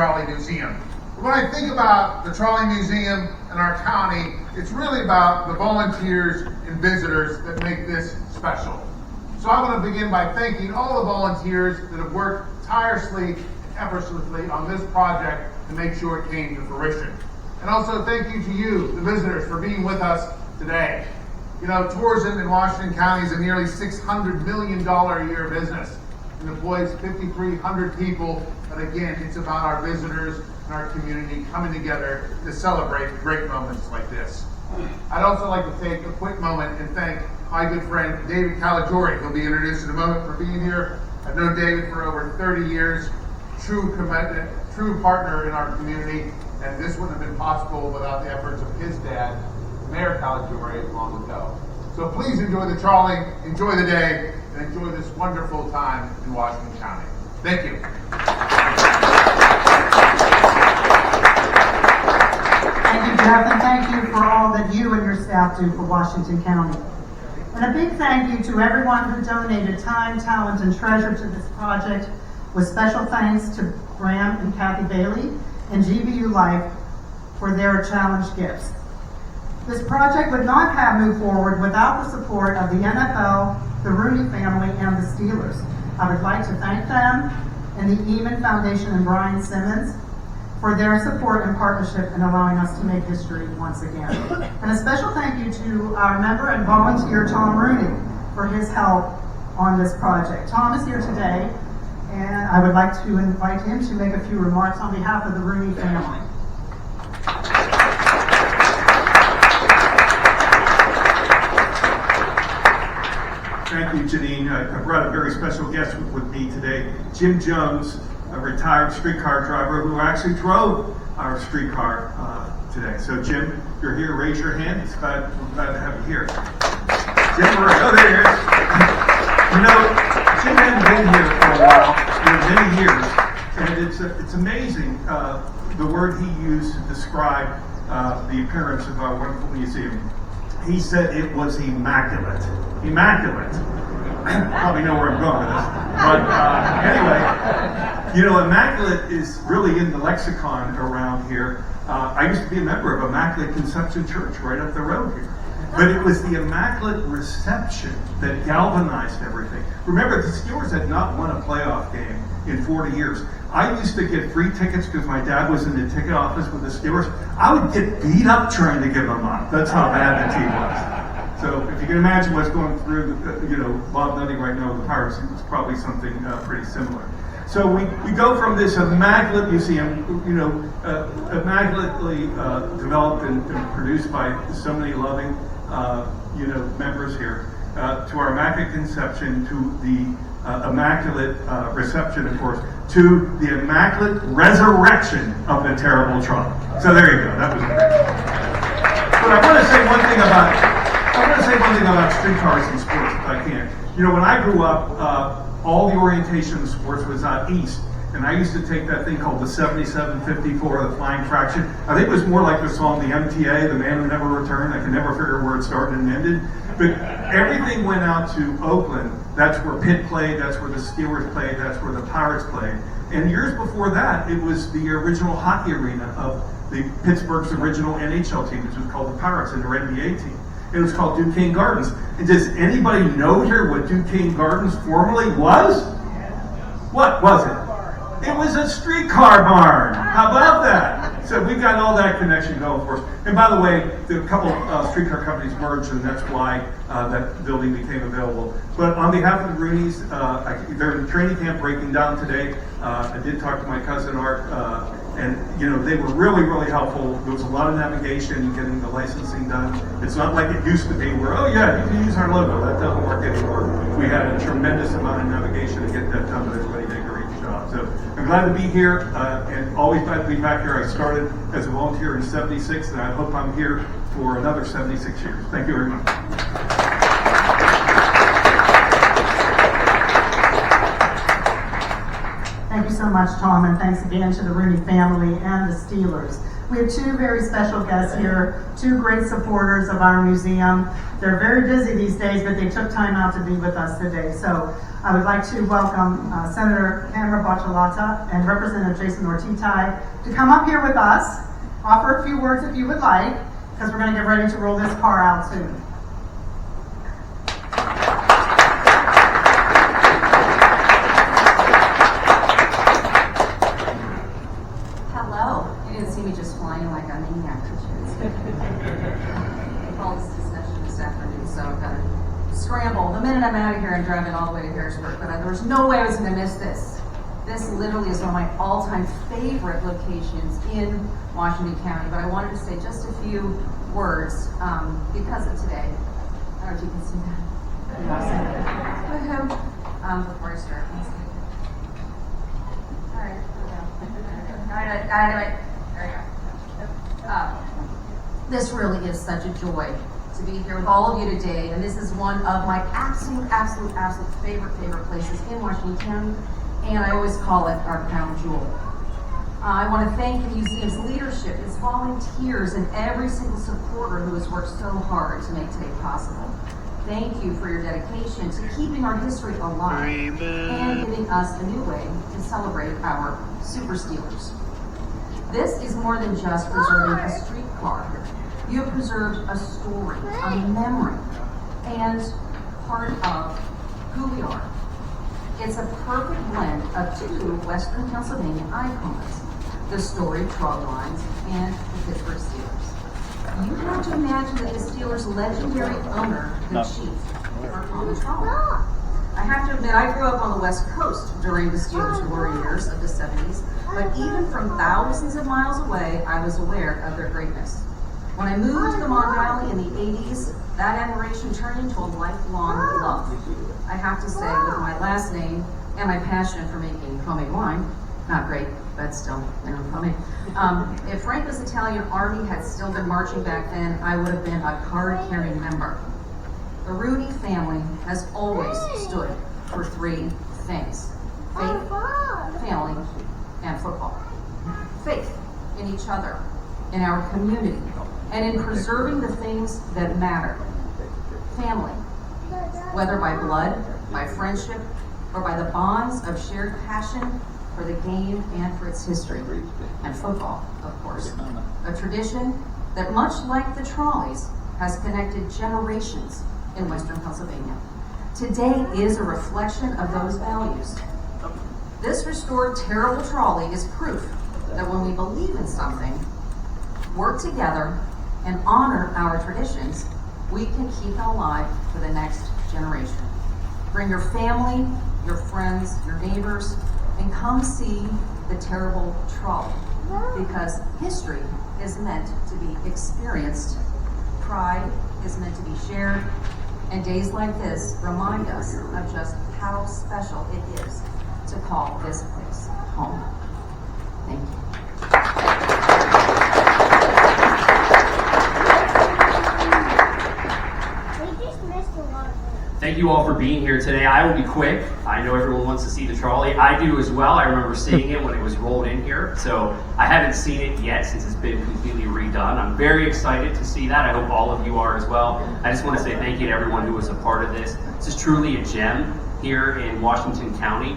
Trolley Museum. When I think about the Trolley Museum and our county, it's really about the volunteers and visitors that make this special. So I want to begin by thanking all the volunteers that have worked tirelessly and effortlessly on this project to make sure it came to fruition. And also thank you to you, the visitors, for being with us today. You know, tourism in Washington County is a nearly $600 million a year business and employs 5,300 people. But again, it's about our visitors and our community coming together to celebrate great moments like this. I'd also like to take a quick moment and thank my good friend David Caligiuri, who'll be introduced in a moment, for being here. I've known David for over 30 years, true partner in our community, and this wouldn't have been possible without the efforts of his dad, Mayor Caligiuri, long ago. So please enjoy the trolley, enjoy the day, and enjoy this wonderful time in Washington County. Thank you. Thank you, Jeff, and thank you for all that you and your staff do for Washington County. And a big thank you to everyone who donated time, talent, and treasure to this project, with special thanks to Graham and Kathy Bailey and GBU Life for their challenge gifts. This project would not have moved forward without the support of the NFL, the Rooney family, and the Steelers. I would like to thank them and the Eamon Foundation and Brian Simmons for their support and partnership in allowing us to make history once again. And a special thank you to our member and volunteer, Tom Rooney, for his help on this project. Tom is here today, and I would like to invite him to make a few remarks on behalf of the Rooney family. Thank you, Janine. I brought a very special guest with me today, Jim Jones, a retired streetcar driver who actually drove our streetcar today. So Jim, if you're here, raise your hand. We're glad to have you here. Jim, oh, there he is. You know, Jim hadn't been here for a while, many years, and it's amazing the word he used to describe the appearance of our wonderful museum. He said it was immaculate. Immaculate. Probably know where I'm going with this. But anyway, you know, immaculate is really in the lexicon around here. I used to be a member of Immaculate Conception Church right up the road here. But it was the immaculate reception that galvanized everything. Remember, the Steelers had not won a playoff game in 40 years. I used to get free tickets because my dad was in the ticket office with the Steelers. I would get beat up trying to give them up. That's how bad the team was. So if you can imagine what's going through, Bob Nutty right now with the Pirates, it's probably something pretty similar. So we go from this immaculate museum, immaculately developed and produced by so many loving, members here, to our immaculate conception, to the immaculate reception, of course, to the immaculate resurrection of the terrible Trump. So there you go. That was great. But I want to say one thing about streetcars and sports, if I can. You know, when I grew up, all the orientation of sports was out east. And I used to take that thing called the 7754, the flying fraction. I think it was more like the song, the MTA, The Man Who Never Returned. I could never figure where it started and ended. But everything went out to Oakland. That's where Pitt played. That's where the Steelers played. That's where the Pirates played. And years before that, it was the original hockey arena of the Pittsburgh's original NHL team, which was called the Pirates, and their NBA team. It was called Duquesne Gardens. And does anybody know here what Duquesne Gardens formerly was? What was it? It was a streetcar barn. How about that? So we've got all that connection going for us. And by the way, a couple streetcar companies merged, and that's why that building became available. But on behalf of the Rooneys, they're in training camp breaking down today. I did talk to my cousin Art, and they were really, really helpful. There was a lot of navigation, getting the licensing done. It's not like it used to be where, oh yeah, you can use our logo. That doesn't work anymore. We had a tremendous amount of navigation to get that done, but everybody did a great job. So I'm glad to be here, and always glad to be back here. I started as a volunteer in 76, and I hope I'm here for another 76 years. Thank you very much. Thank you so much, Tom, and thanks again to the Rooney family and the Steelers. We have two very special guests here, two great supporters of our museum. They're very busy these days, but they took time out to be with us today. So I would like to welcome Senator Camera Bacalata and Representative Jason Ortitai to come up here with us, offer a few words if you would like, because we're going to get ready to roll this car out soon. Hello. You didn't see me just flying like a maniac. All this discussion this afternoon, so I've got to scramble the minute I'm out of here and driving all the way to Harrisburg. But there was no way I was going to miss this. This literally is one of my all-time favorite locations in Washington County. But I wanted to say just a few words because of today. I don't know if you can see that. Woohoo. Before I start. All right. There we go. This really is such a joy to be here with all of you today, and this is one of my absolute favorite places in Washington County, and I always call it our crown jewel. I want to thank the museum's leadership, its volunteers, and every single supporter who has worked so hard to make today possible. Thank you for your dedication to keeping our history alive and giving us a new way to celebrate our Super Steelers. This is more than just preserving a streetcar. You have preserved a story, a memory, and part of who we are. It's a perfect blend of two Western Pennsylvania icons, the storied trolley lines and the Pittsburgh Steelers. You have to imagine that the Steelers' legendary owner, the Chief, are on the trolley. I have to admit, I grew up on the West Coast during the Steelers' glory years of the 70s, but even from thousands of miles away, I was aware of their greatness. When I moved to the Mon Valley in the 80s, that admiration turned into a lifelong love. I have to say, with my last name and my passion for making homemade wine, not great, but still, homemade. If Franco's Italian army had still been marching back then, I would have been a card-carrying member. The Rooney family has always stood for three things: faith, family, and football. Faith in each other, in our community, and in preserving the things that matter. Family, whether by blood, by friendship, or by the bonds of shared passion for the game and for its history. And football, of course. A tradition that, much like the trolleys, has connected generations in Western Pennsylvania. Today is a reflection of those values. This restored terrible trolley is proof that when we believe in something, work together, and honor our traditions, we can keep it alive for the next generation. Bring your family, your friends, your neighbors, and come see the terrible trolley, because history is meant to be experienced, pride is meant to be shared, and days like this remind us of just how special it is to call this place home. Thank you. Thank you all for being here today. I will be quick. I know everyone wants to see the trolley. I do as well. I remember seeing it when it was rolled in here. So I haven't seen it yet since it's been completely redone. I'm very excited to see that. I hope all of you are as well. I just want to say thank you to everyone who was a part of this. This is truly a gem here in Washington County.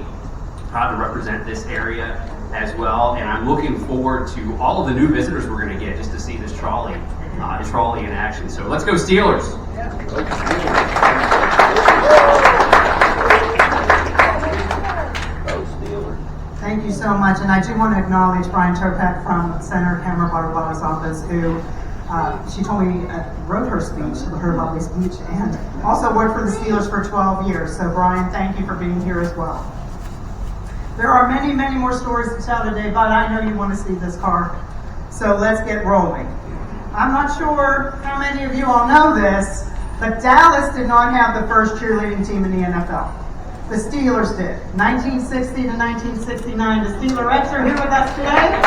Proud to represent this area as well. And I'm looking forward to all of the new visitors we're going to get just to see this trolley in action. So let's go Steelers. Thank you so much, and I do want to acknowledge Brian Topek from Senator Camera Bacalata's office, who she told me wrote her speech, her lovely speech, and also worked for the Steelers for 12 years. So Brian, thank you for being here as well. There are many, many more stories to tell today, but I know you want to see this car, so let's get rolling. I'm not sure how many of you all know this, but Dallas did not have the first cheerleading team in the NFL. The Steelers did. 1960 to 1969. The Steelerettes are here with us today.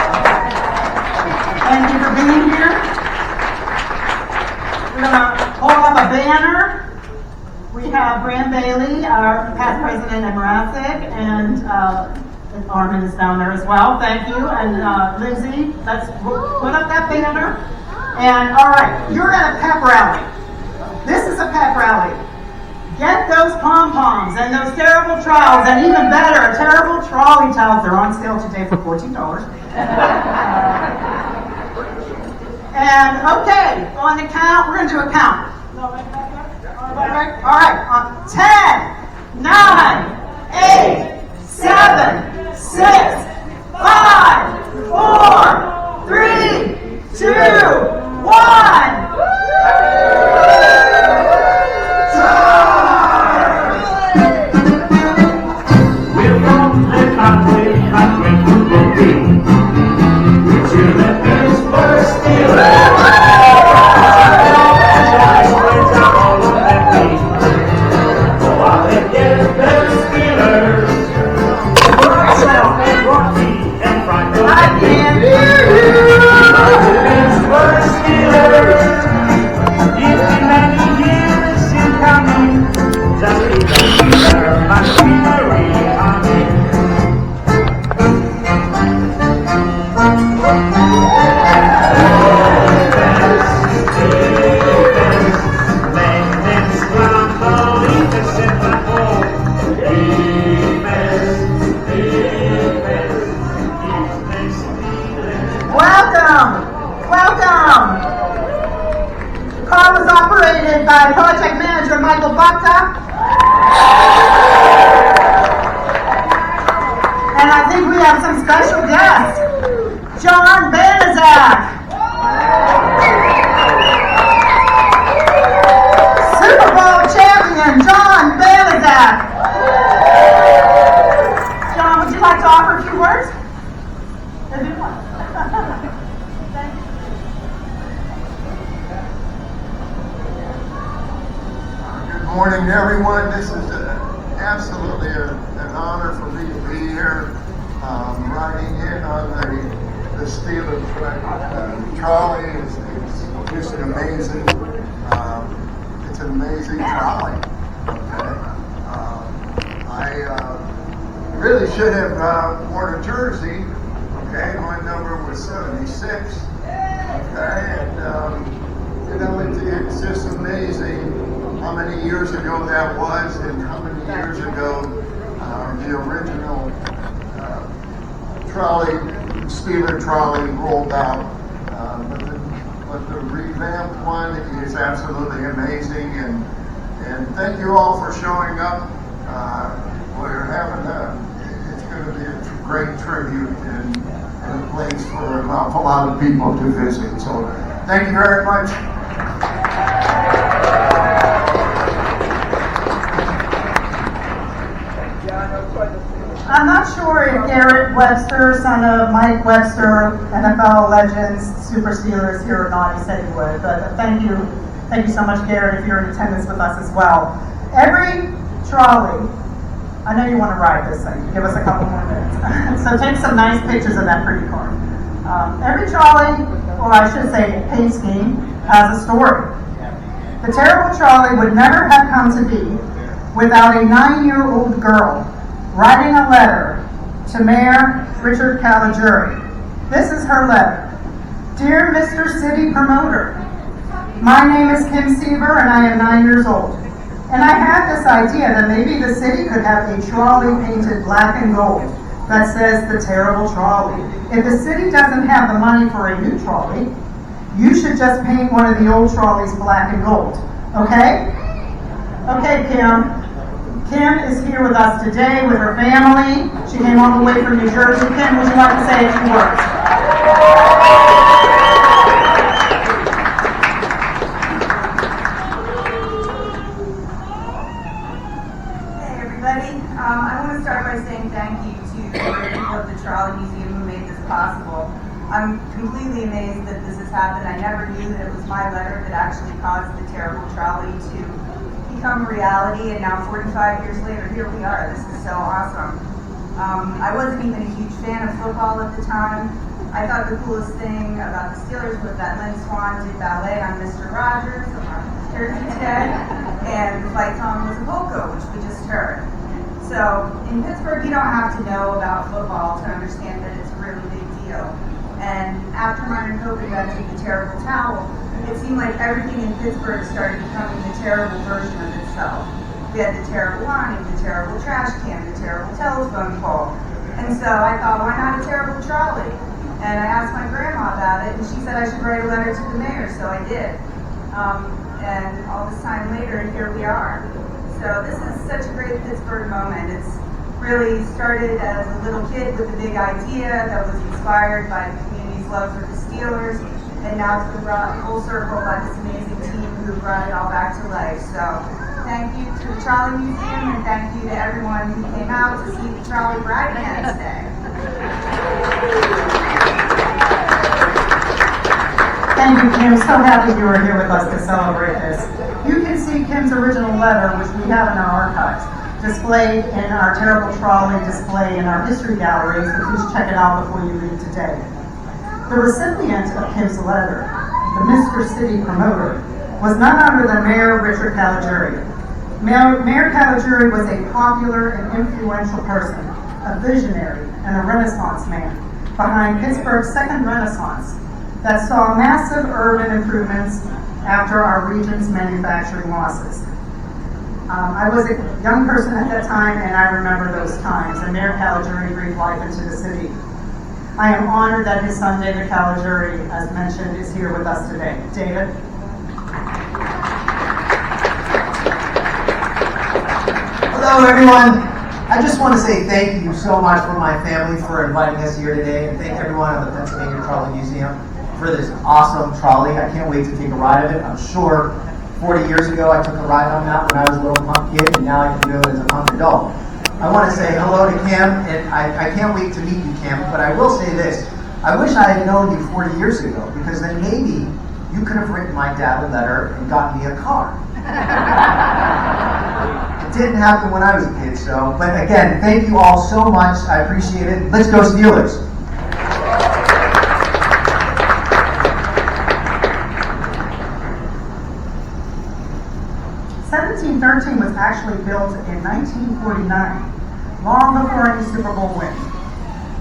Thank you for being here. We're going to hold up a banner. We have Graham Bailey, our past president at Morassic, and Armin is down there as well. Thank you. And Lindsay, let's put up that banner. And all right, you're at a pep rally. This is a pep rally. Get those pom-poms and those terrible trowels, and even better, terrible trolley towels. They're on sale today for $14. And okay, on the count, we're going to do a count. All right, 10, 9, 8, 7, 6, 5, 4, 3, 2, 1. By project manager Michael Bakta. And I think we have some special guests. John Banizak. Super Bowl champion John Banizak. John, would you like to offer a few words? If you want. Thank you. Good morning, everyone. This is absolutely an honor for me to be here, riding in on the Steeler trolley. It's just an amazing, it's an amazing trolley. Okay, I really should have worn a jersey. Okay, my number was 76. Okay, and it's just amazing how many years ago that was, and how many years ago the original Steeler trolley rolled out. But the revamped one is absolutely amazing, and thank you all for showing up. We're having it's going to be a great tribute and a place for an awful lot of people to visit. So thank you very much. I'm not sure if Garrett Webster, son of Mike Webster, NFL legends, Super Steeler, is here or not. He said he would, but thank you so much, Garrett, if you're in attendance with us as well. Every trolley, I know you want to ride this thing. Give us a couple more minutes. So take some nice pictures of that pretty car. Every trolley, or I should say paint scheme, has a story. The terrible trolley would never have come to be without a 9-year-old girl writing a letter to Mayor Richard Caligiuri. This is her letter. Dear Mr. City Promoter, my name is Kim Seaver and I am 9 years old. And I had this idea that maybe the city could have a trolley painted black and gold that says the terrible trolley. If the city doesn't have the money for a new trolley, you should just paint one of the old trolleys black and gold. Okay? Okay, Kim. Kim is here with us today with her family. She came all the way from New Jersey. Kim, would you like to say a few words? Hey everybody. I want to start by saying thank you to the people of the Trolley Museum who made this possible. I'm completely amazed that this has happened. I never knew that it was my letter that actually caused the terrible trolley to become a reality, and now 45 years later, here we are. This is so awesome. I wasn't even a huge fan of football at the time. I thought the coolest thing about the Steelers was that Lynn Swann did ballet on Mr. Rogers on Jersey Ted, and the fight song was a polka, which we just heard. So in Pittsburgh, you don't have to know about football to understand that it's a really big deal. And after Myron Cope invented the terrible towel, it seemed like everything in Pittsburgh started becoming the terrible version of itself. We had the terrible awning, the terrible trash can, the terrible telephone pole. And so I thought, why not a terrible trolley? And I asked my grandma about it, and she said I should write a letter to the mayor, so I did. And all this time later, here we are. So this is such a great Pittsburgh moment. It's really started as a little kid with a big idea that was inspired by the community's love for the Steelers, and now it's been brought full circle by this amazing team who brought it all back to life. So thank you to the Trolley Museum, and thank you to everyone who came out to see the trolley ride again today. Thank you, Kim. So happy you were here with us to celebrate this. You can see Kim's original letter, which we have in our archives, displayed in our terrible trolley display in our history gallery, so please check it out before you leave today. The recipient of Kim's letter, the Mr. City promoter, was none other than Mayor Richard Caligiuri. Mayor Caligiuri was a popular and influential person, a visionary and a Renaissance man behind Pittsburgh's second Renaissance that saw massive urban improvements after our region's manufacturing losses. I was a young person at that time, and I remember those times, and Mayor Caligiuri breathed life into the city. I am honored that his son, David Caligiuri, as mentioned, is here with us today. David? Hello, everyone. I just want to say thank you so much for my family for inviting us here today, and thank everyone at the Pennsylvania Trolley Museum for this awesome trolley. I can't wait to take a ride of it. I'm sure 40 years ago I took a ride on that when I was a little punk kid, and now I can do it as a punk adult. I want to say hello to Kim, and I can't wait to meet you, Kim, but I will say this. I wish I had known you 40 years ago, because then maybe you could have written my dad a letter and got me a car. It didn't happen when I was a kid, so, but again, thank you all so much. I appreciate it. Let's go Steelers. 1713 was actually built in 1949, long before any Super Bowl win.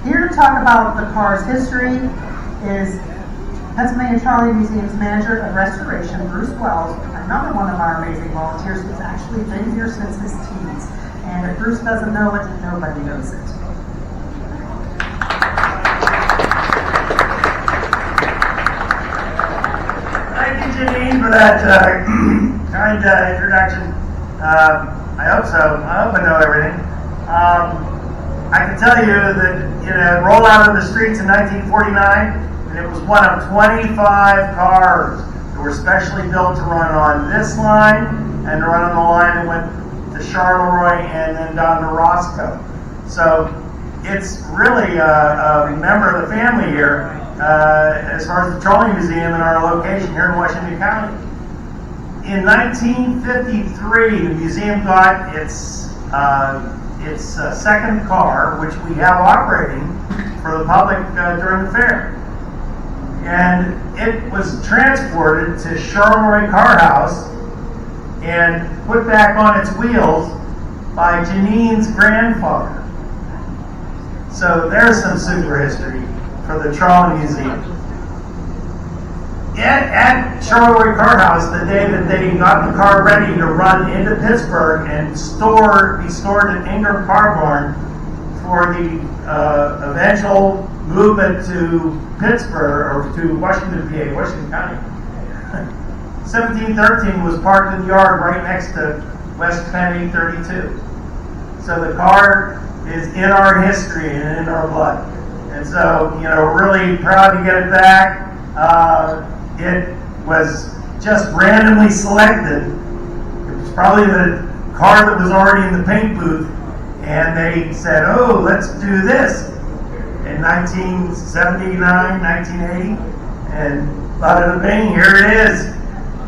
Here to talk about the car's history is Pennsylvania Trolley Museum's Manager of Restoration, Bruce Wells, another one of our amazing volunteers who's actually been here since his teens. And if Bruce doesn't know it, nobody knows it. Thank you, Janine, for that kind introduction. I hope so. I hope I know everything. I can tell you that it rolled out of the streets in 1949, and it was one of 25 cars that were specially built to run on this line and to run on the line that went to Charleroi and then down to Roscoe. So it's really a member of the family here as far as the Trolley Museum and our location here in Washington County. In 1953, the museum got its second car, which we have operating for the public during the fair. And it was transported to Charleroi Car House and put back on its wheels by Janine's grandfather. So there's some super history for the Trolley Museum. At Charleroi Car House, the day that they got the car ready to run into Pittsburgh and be stored at Ingram Car Barn for the eventual movement to Pittsburgh, or to Washington, PA, Washington County. 1713 was parked in the yard right next to West Penn 832. So the car is in our history and in our blood. And so, we're really proud to get it back. It was just randomly selected. It was probably the car that was already in the paint booth, and they said, oh, let's do this in 1979, 1980, and bada bing, here it is.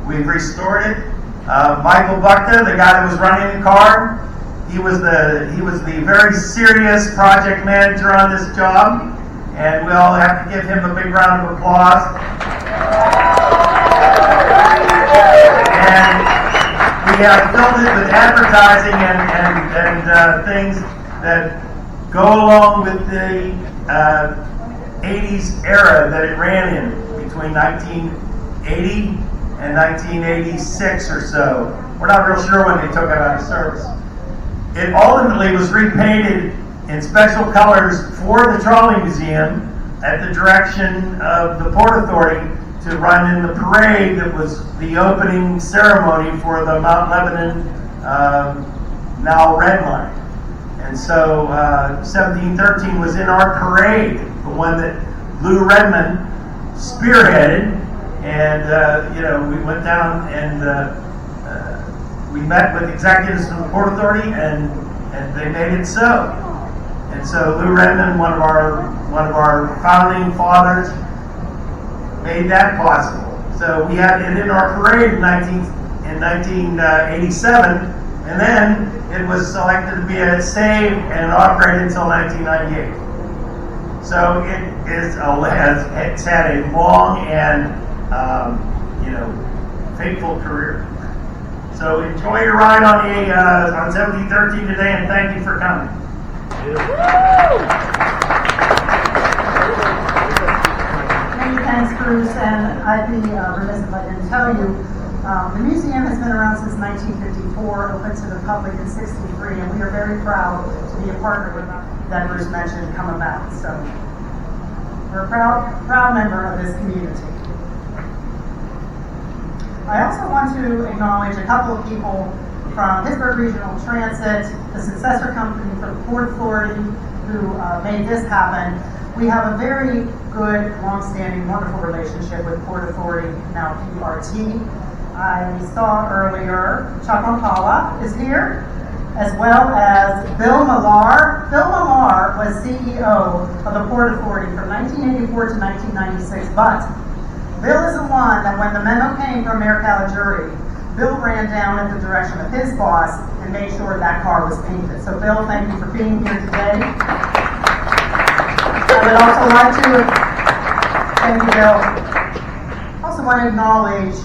We've restored it. Michael Buckta, the guy that was running the car, he was the very serious project manager on this job, and we all have to give him a big round of applause. And we have filled it with advertising and and things that go along with the 80s era that it ran in between 1980 and 1986 or so. We're not real sure when they took it out of service. It ultimately was repainted in special colors for the Trolley Museum at the direction of the Port Authority to run in the parade that was the opening ceremony for the Mount Lebanon now Red Line. And so 1713 was in our parade, the one that Lou Redmond spearheaded. And, we went down and we met with executives from the Port Authority, and they made it so. And so Lou Redmond, one of our founding fathers, made that possible. So we had it in our parade in 1987, and then it was selected to be saved and operated until 1998. So it's had a long and faithful career. So enjoy your ride on 1713 today, and thank you for coming. Many thanks, Bruce, and I'd be remiss if I didn't tell you, the museum has been around since 1954, open to the public in 63, and we are very proud to be a partner with that Bruce mentioned come about. So we're a proud member of this community. I also want to acknowledge a couple of people from Pittsburgh Regional Transit, the successor company for the Port Authority, who made this happen. We have a very good, long-standing, wonderful relationship with Port Authority, now PRT. I saw earlier Chuck O'Calla is here, as well as Bill Millar. Bill Millar was CEO of the Port Authority from 1984 to 1996, but Bill is the one that when the memo came from Mayor Caligiuri, Bill ran down in the direction of his boss and made sure that car was painted. So Bill, thank you for being here today. I would also like to thank you, Bill. Also want to acknowledge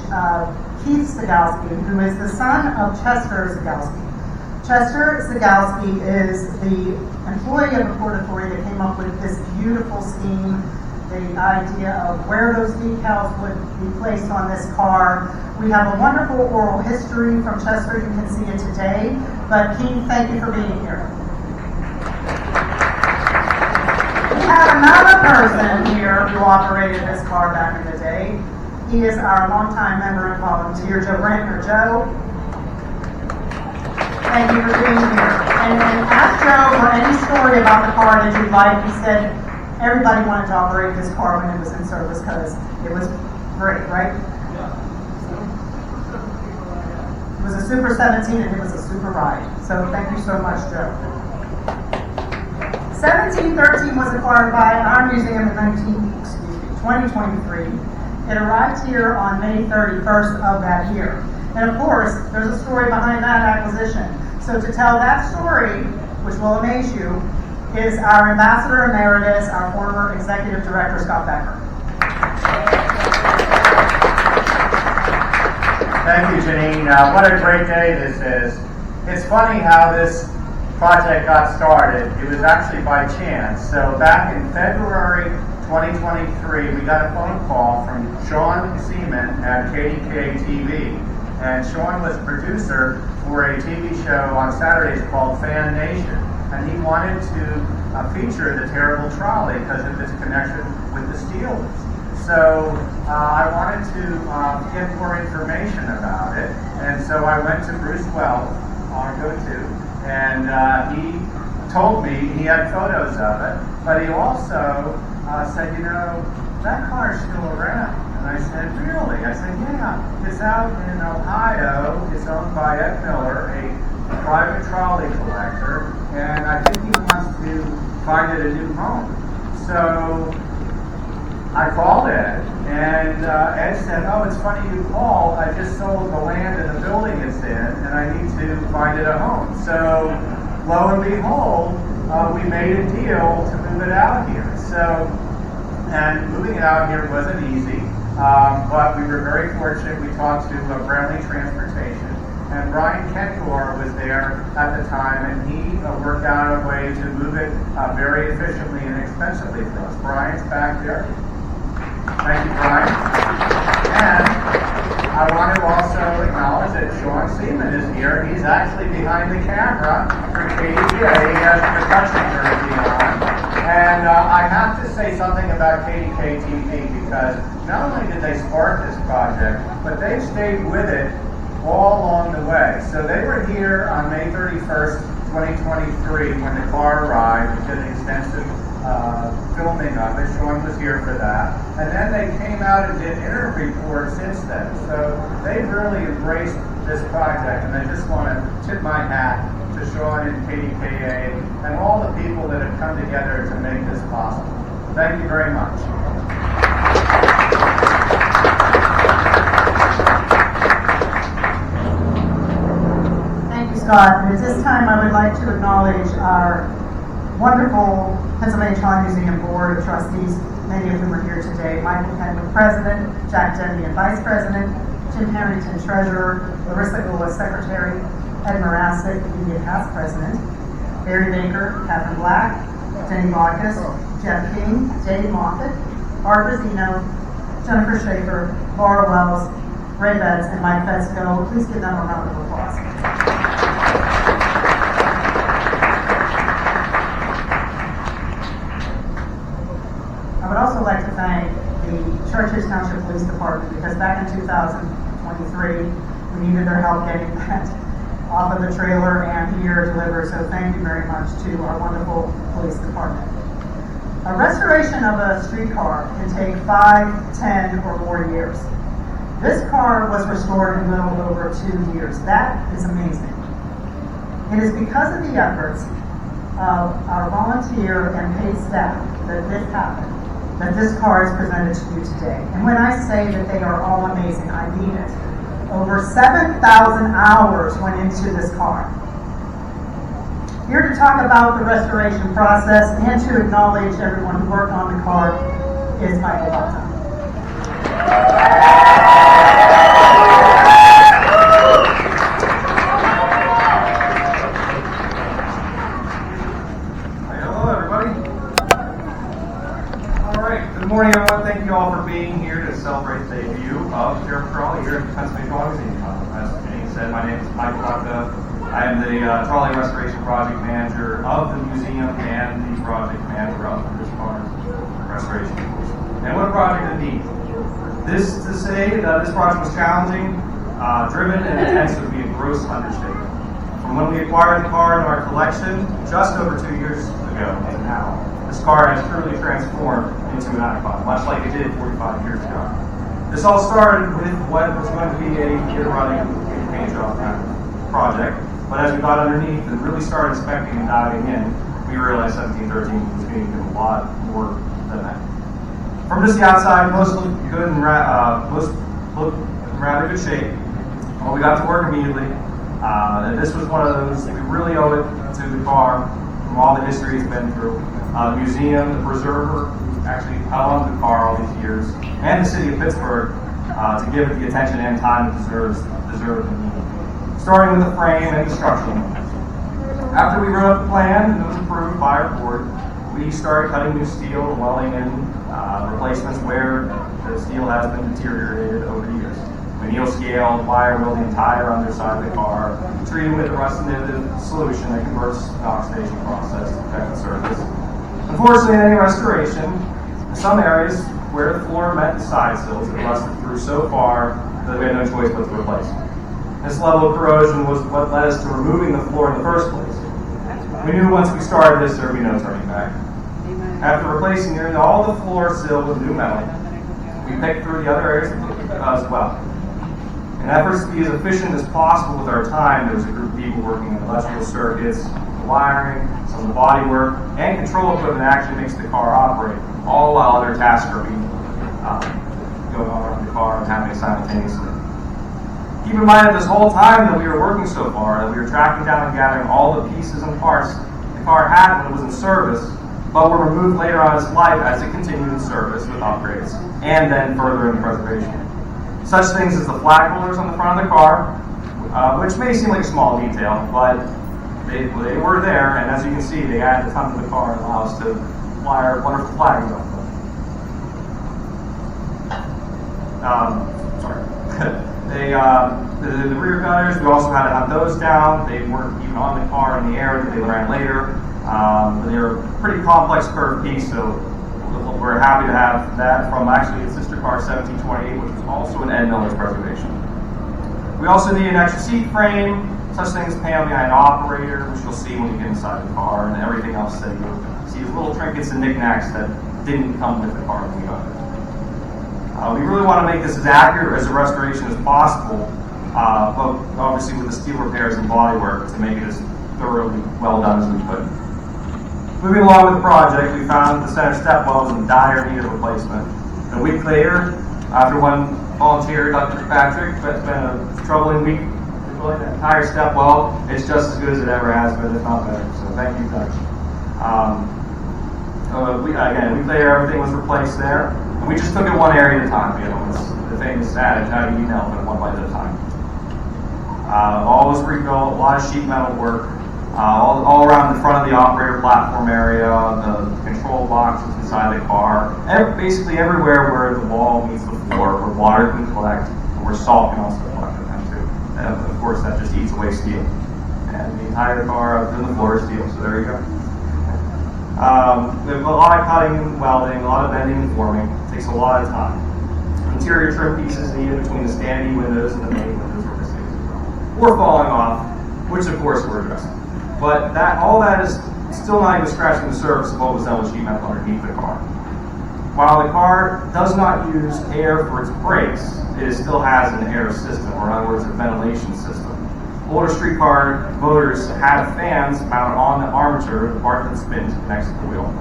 Keith Zagowski, who is the son of Chester Zagowski. Chester Zagowski is the employee of the Port Authority that came up with this beautiful scheme, the idea of where those decals would be placed on this car. We have a wonderful oral history from Chester. You can see it today. But Keith, thank you for being here. We have another person here who operated this car back in the day. He is our longtime member and volunteer, Joe Brantner. Joe, thank you for being here. And ask Joe for any story about the car that you'd like. He said everybody wanted to operate this car when it was in service because it was great, right? It was a Super 17 and it was a super ride. So thank you so much, Joe. 1713 was acquired by our museum in 2023. It arrived here on May 31st of that year. And of course, there's a story behind that acquisition. So to tell that story, which will amaze you, is our Ambassador Emeritus, our former Executive Director, Scott Becker. Thank you, Janine. What a great day this is. It's funny how this project got started. It was actually by chance. So back in February 2023, we got a phone call from Sean Seaman at KDK TV. And Sean was producer for a TV show on Saturdays called Fan Nation. And he wanted to feature the terrible trolley because of its connection with the Steelers. So I wanted to get more information about it. And so I went to Bruce Wells, our go-to, and he told me he had photos of it, but he also said, that car's still around. And I said, really? I said, yeah, it's out in Ohio. It's owned by Ed Miller, a private trolley collector, and I think he wants to find it a new home. So I called Ed, and Ed said, oh, it's funny you called. I just sold the land and the building it's in, and I need to find it a home. So lo and behold, we made a deal to move it out here. And moving it out here wasn't easy, but we were very fortunate. We talked to Brownlee Transportation, And Brian Kentor was there at the time, and he worked out a way to move it very efficiently and inexpensively for us. Brian's back there. Thank you, Brian. And I want to also acknowledge that Sean Seaman is here. He's actually behind the camera for KDK. He has the production jersey on. And I have to say something about KDK TV because not only did they spark this project, but they've stayed with it all along the way. So they were here on May 31st, 2023 when the car arrived. We did an extensive filming of it. Sean was here for that. And then they came out and did interview reports since then. So they've really embraced this project, and I just want to tip my hat to Sean and KDKA and all the people that have come together to make this possible. Thank you very much. Thank you, Scott. And at this time, I would like to acknowledge our wonderful Pennsylvania Trolley Museum Board of Trustees, many of whom are here today. Michael Penwood, President, Jack Denby, Vice President, Jim Harrington, Treasurer, Larissa Gula, Secretary, Ed Morasic, immediate past President, Barry Baker, Catherine Black, Jenny Baucus, Jeff King, Dave Moffett, Art Rosino, Jennifer Schaefer, Laura Wells, Ray Betts, and Mike Fesco. Please give them a round of applause. I would also like to thank the Churchill Township Police Department because back in 2023, we needed their help getting that off of the trailer and here delivered. So thank you very much to our wonderful police department. A restoration of a streetcar can take 5, 10, or more years. This car was restored in a little over 2 years. That is amazing. It is because of the efforts of our volunteer and paid staff that this happened, that this car is presented to you today. And when I say that they are all amazing, I mean it. Over 7,000 hours went into this car. Here to talk about the restoration process and to acknowledge everyone who worked on the car is Michael Bata. Hello, everybody. All right. Good morning, everyone. Thank you all for being here to celebrate the debut of Sheriff Trolley here at the Pennsylvania Trolley Museum. As Jenny said, my name is Michael Bata. I am the Trolley Restoration Project Manager of the museum and the project manager of this car's restoration. And what a project indeed. This to say that this project was challenging, driven, and intense would be a gross understatement. From when we acquired the car in our collection just over 2 years ago to now, this car has truly transformed into an icon, much like it did 45 years ago. This all started with what was going to be a year-running paint job project, but as we got underneath and really started inspecting and diving in, we realized 1713 was going to do a lot more than that. From just the outside, most looked good and most looked in rather good shape. Well, we got to work immediately. And this was one of those, we really owe it to the car from all the history it's been through. The museum, the preserver, who actually held on to the car all these years, and the city of Pittsburgh to give it the attention and time it deserves and needs. Starting with the frame and the structural elements. After we wrote up the plan and it was approved by our board, we started cutting new steel and welding in replacements where the steel has been deteriorated over the years. We needle scaled, wire mill the entire underside of the car, treated with a rust-inhibitive solution that converts the oxidation process to protect the surface. Unfortunately, in any restoration, in some areas where the floor met the side sills, it rusted through so far that we had no choice but to replace it. This level of corrosion was what led us to removing the floor in the first place. We knew once we started this, there would be no turning back. After replacing nearly all the floor sill with new metal, we picked through the other areas as well. In efforts to be as efficient as possible with our time, there was a group of people working on electrical circuits, the wiring, some of the body work, and control equipment that actually makes the car operate, all while other tasks are being going on around the car and happening simultaneously. Keep in mind that this whole time that we were working so far, that we were tracking down and gathering all the pieces and parts the car had when it was in service, but were removed later on in its life as it continued in service with upgrades, and then further in preservation. Such things as the flag holders on the front of the car, which may seem like a small detail, but they were there, and as you can see, they added a ton to the car and allow us to fly our wonderful flags up. The rear gutters, we also had to have those down. They weren't even on the car in the air, they ran later. But they were a pretty complex curved piece, so we're happy to have that from actually the sister car 1728, which was also an Ed Miller's preservation. We also need an extra seat frame, such things as panel behind operator, which you'll see when you get inside the car, and everything else that you see, little trinkets and knickknacks that didn't come with the car when we got it. We really want to make this as accurate as a restoration as possible, but obviously with the steel repairs and bodywork to make it as thoroughly well done as we could. Moving along with the project, we found that the center step well was in dire need of replacement. A week later, after one volunteer, Dr. Patrick, it's been a troubling week rebuilding the entire step well. It's just as good as it ever has been, if not better. So thank you, Dr. A week later, everything was replaced there. And we just took it one area at a time. You know, it's the famous adage, how do you eat an elephant one bite at a time. All was rebuilt, a lot of sheet metal work. All around the front of the operator platform area, the control boxes inside the car, basically everywhere where the wall meets the floor, where water can collect, and where salt can also collect in them too. And of course, that just eats away steel. And the entire car up to the floor is steel, so there you go. There's a lot of cutting and welding, a lot of bending and forming. It takes a lot of time. Interior trim pieces needed between the standee windows and the main windows were missing, or falling off, which of course we're addressing. But all that is still not even scratching the surface of what was done with sheet metal underneath the car. While the car does not use air for its brakes, it still has an air system, or in other words, a ventilation system. Older streetcar motors had fans mounted on the armature, the part that spins next to the wheel.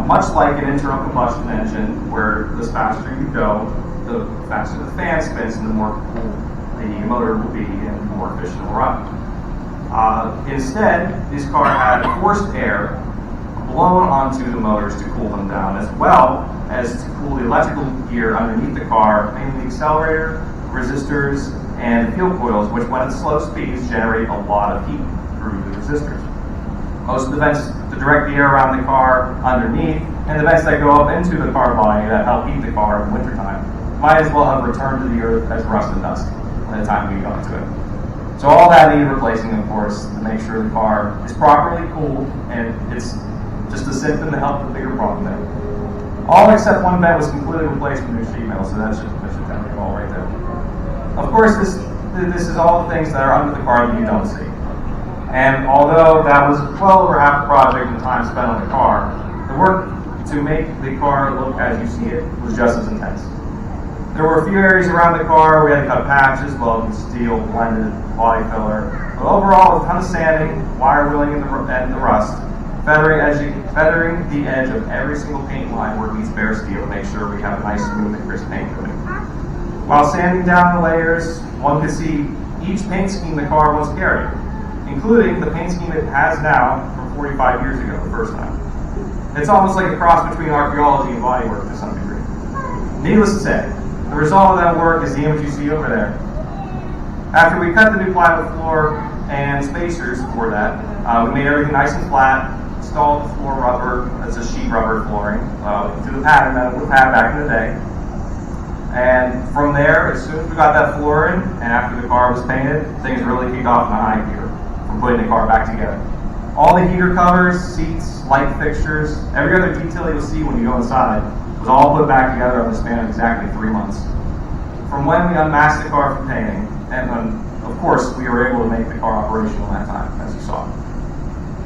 Much like an internal combustion engine, where the faster you go, the faster the fan spins, and the more cool the motor will be, and the more efficient it will run. Instead, this car had forced air blown onto the motors to cool them down, as well as to cool the electrical gear underneath the car, mainly the accelerator, resistors, and fuel coils, which when at slow speeds generate a lot of heat through the resistors. Most of the vents to direct the air around the car underneath, and the vents that go up into the car body that help heat the car in wintertime, might as well have returned to the earth as rust and dust by the time we got to it. So all that needed replacing, of course, to make sure the car is properly cooled, and it's just a symptom to help the bigger problem there. All except one vent was completely replaced with new sheet metal, so that should tell you all right there. Of course, this is all the things that are under the car that you don't see. And although that was well over half the project and time spent on the car, the work to make the car look as you see it was just as intense. There were a few areas around the car we had to cut patches, welded steel, blended, body filler. But overall, a ton of sanding, wire wheeling, and the rust, feathering the edge of every single paint line where it meets bare steel to make sure we have a nice, smooth, and crisp paint coating. While sanding down the layers, one could see each paint scheme the car once carried, including the paint scheme it has now from 45 years ago, the first time. It's almost like a cross between archaeology and bodywork to some degree. Needless to say, the result of that work is the image you see over there. After we cut the new plywood floor and spacers for that, we made everything nice and flat, installed the floor rubber, that's a sheet rubber flooring, to the pattern that it would have back in the day. And from there, as soon as we got that floor in, and after the car was painted, things really kicked off in high gear from putting the car back together. All the heater covers, seats, light fixtures, every other detail you'll see when you go inside was all put back together in the span of exactly 3 months. From when we unmasked the car from painting, and of course we were able to make the car operational that time, as you saw.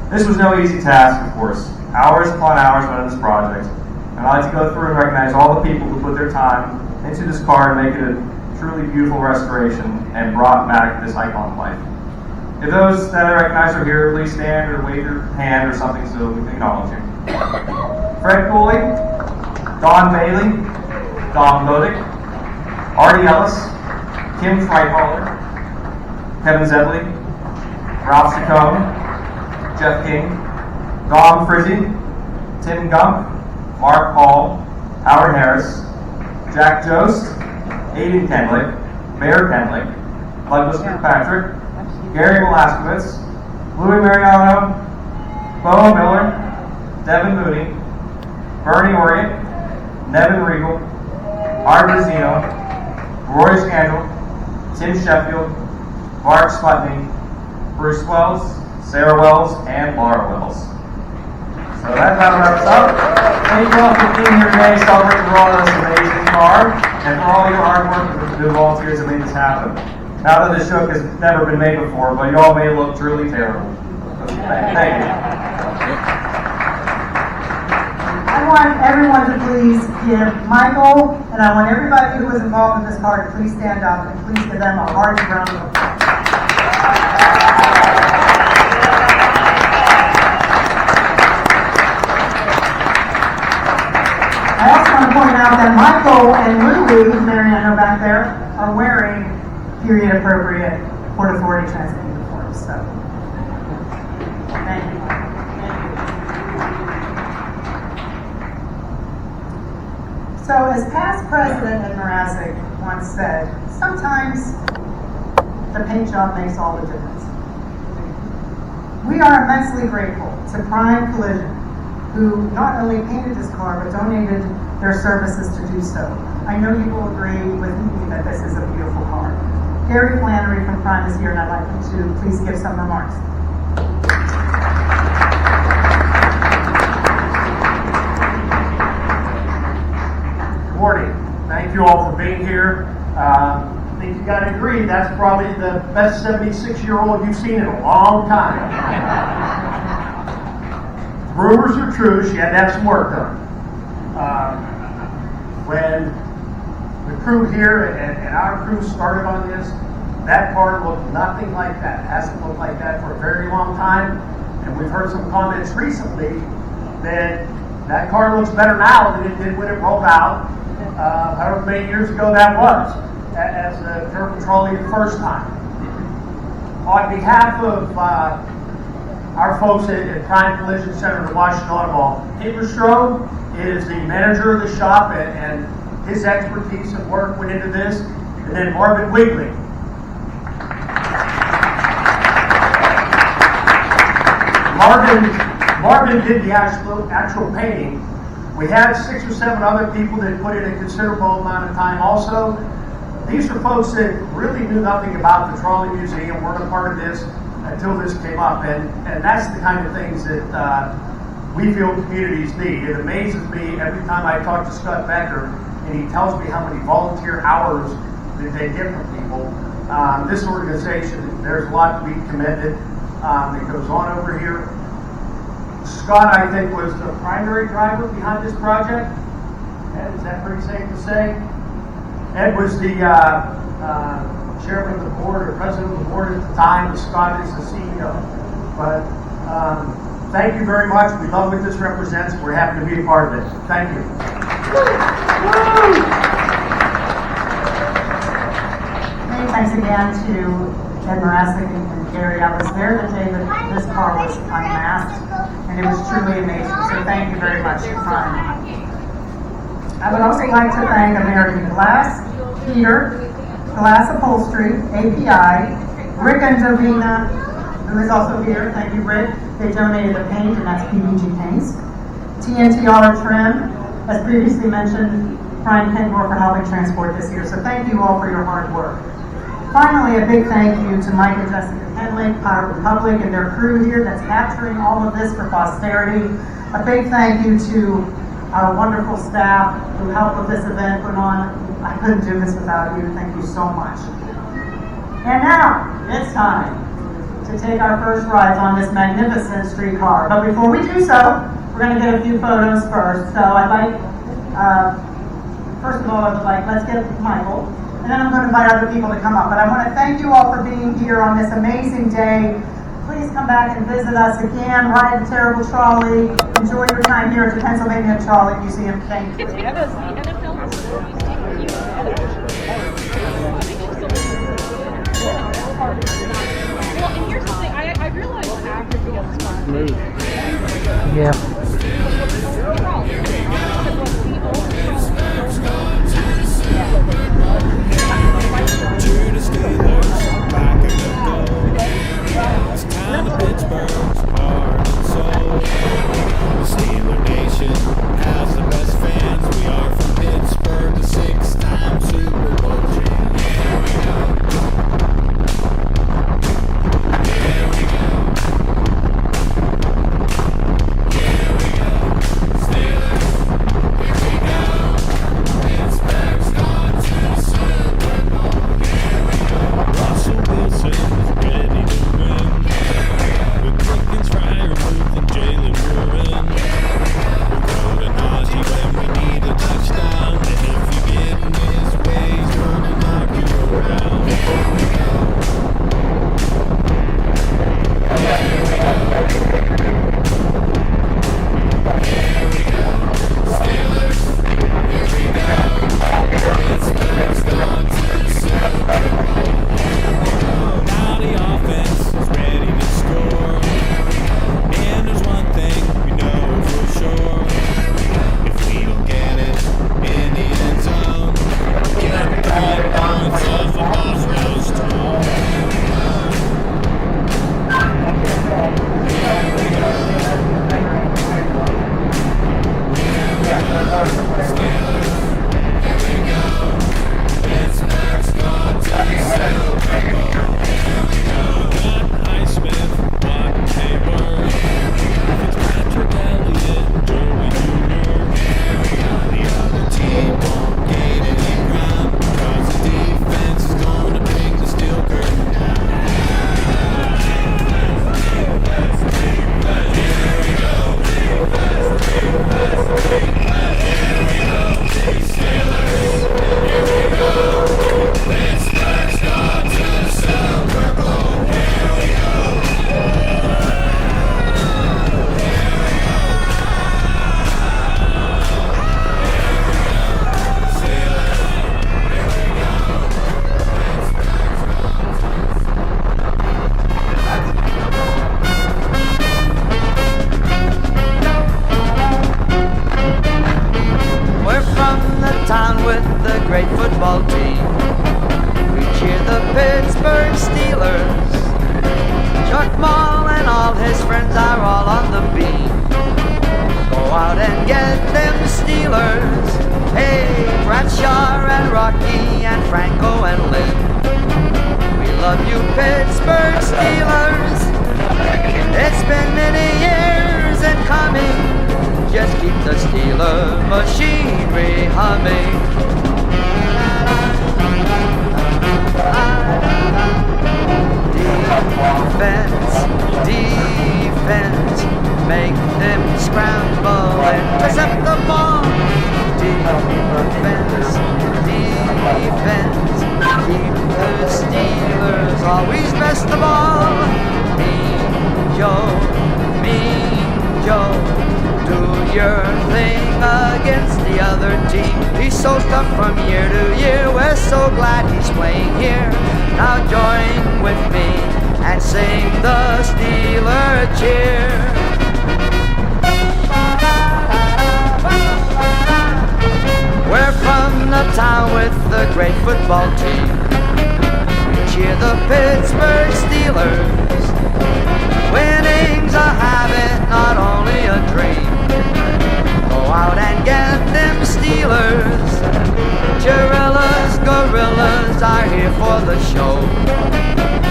This was no easy task, of course. Hours upon hours went into this project, and I'd like to go through and recognize all the people who put their time into this car to make it a truly beautiful restoration and brought back this icon to life. If those that I recognize are here, please stand or wave your hand or something so we can acknowledge you. Fred Cooley, Don Bailey, Don Lodick, Artie Ellis, Kim Freihaller, Kevin Zedley, Ralph Saccone, Jeff King, Dom Frizzy, Tim Gump, Mark Hall, Howard Harris, Jack Jost, Aiden Kenlick, Bear Kenlick, Douglas Kirkpatrick, Gary Molaskowitz, Louis Mariano, Bo Miller, Devin Mooney, Bernie Orient, Nevin Regal, Art Rosino, Roy Scandal, Tim Sheffield, Mark Sputney, Bruce Wells, Sarah Wells, and Laura Wells. So that about wraps up. Thank you all for being here today, celebrating for all this amazing car, and for all your hard work and the volunteers that made this happen. Now that this joke has never been made before, but you all may look truly terrible. Thank you. I want everyone to please give Michael, and I want everybody who was involved in this car to please stand up and please give them a hearty round of applause. I also want to point out that Michael and Louie, Mariano back there, are wearing period-appropriate Port Authority Transit uniforms. So, thank you. So, as past president Ed Mrazek once said, sometimes the paint job makes all the difference. We are immensely grateful to Prime Collision, who not only painted this car, but donated their services to do so. I know you will agree with me that this is a beautiful car. Gary Flannery from Prime is here, and I'd like him to please give some remarks. Good morning. Thank you all for being here. I think you got to agree that's probably the best 76-year-old you've seen in a long time. Rumors are true, she had to have some work done. When the crew here and our crew started on this, that car looked nothing like that. It hasn't looked like that for a very long time. And we've heard some comments recently that that car looks better now than it did when it rolled out, however many years ago that was, as a Turbo Trolley the first time. On behalf of our folks at Prime Collision Center in Washington Automall, Peter Strode is the manager of the shop, and his expertise and work went into this. And then Marvin Wigley. Marvin did the actual painting. We had 6 or 7 other people that put in a considerable amount of time also. These are folks that really knew nothing about the Trolley Museum, weren't a part of this until this came up, and that's the kind of things that we feel communities need. It amazes me every time I talk to Scott Becker and he tells me how many volunteer hours that they get from people. This organization, there's a lot to be commended that goes on over here. Scott, I think, was the primary driver behind this project. Ed, is that pretty safe to say? Ed was the chairman of the board or president of the board at the time, and Scott is the CEO. But thank you very much. We love what this represents. We're happy to be a part of it. Thank you. Many thanks again to Ed Mrazek and Gary. I was there the day that this car was unmasked, and it was truly amazing. So thank you very much for time. I would also like to thank American Glass, Peter, Glass Upholstery, API, Rick and Dovina, who is also here. Thank you, Rick. They donated the paint, and that's PBG paints. TNT Auto Trim, as previously mentioned, Brian Kendor for helping transport this year. So thank you all for your hard work. Finally, a big thank you to Mike and Jessica Henley, Power Republic, and their crew here that's capturing all of this for posterity. A big thank you to our wonderful staff who helped with this event put on. I couldn't do this without you. Thank you so much. And now, it's time to take our first rides on this magnificent streetcar. But before we do so, we're going to get a few photos first. So I'd like, first of all, let's get Michael. And then I'm going to invite other people to come up. But I want to thank you all for being here on this amazing day. Please come back and visit us again. Ride the terrible trolley. Enjoy your time here at the Pennsylvania Trolley Museum. Thank you. Well, and here's something I realized after we got this car. Yeah. great football team. We cheer the Pittsburgh Steelers. Chuck Maul and all his friends are all on the beam. Go out and get them Steelers. Hey, Bradshaw and Rocky and Franco and Lynn. We love you Pittsburgh Steelers. It's been many years in coming. Just keep the Steeler machinery humming. Defense, make them scramble, intercept the ball. Defense, keep the Steelers always best of all. Mean Joe, do your thing against the other team. He's so tough from year to year, we're so glad he's playing here. Now join with me and sing the Steeler cheer. We're from the town with the great football team. We cheer the Pittsburgh Steelers. Winning's a habit, not only a dream. Go out and get them Steelers. Gorillas are here for the show.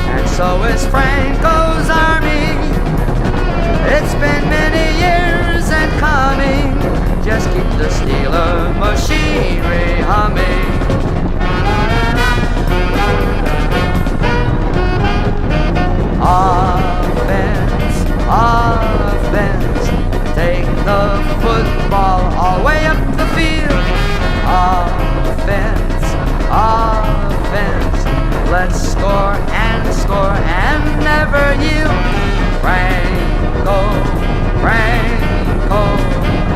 And so is Franco's army. It's been many years in coming. Just keep the Steeler machinery humming. Offense, take the football all the way up the field. Offense, let's score and never yield. Franco,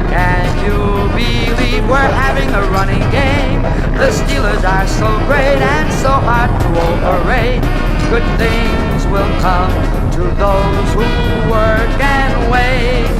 can you believe we're having a running game? The Steelers are so great and so hard to overrate. Good things will come to those who work and wait.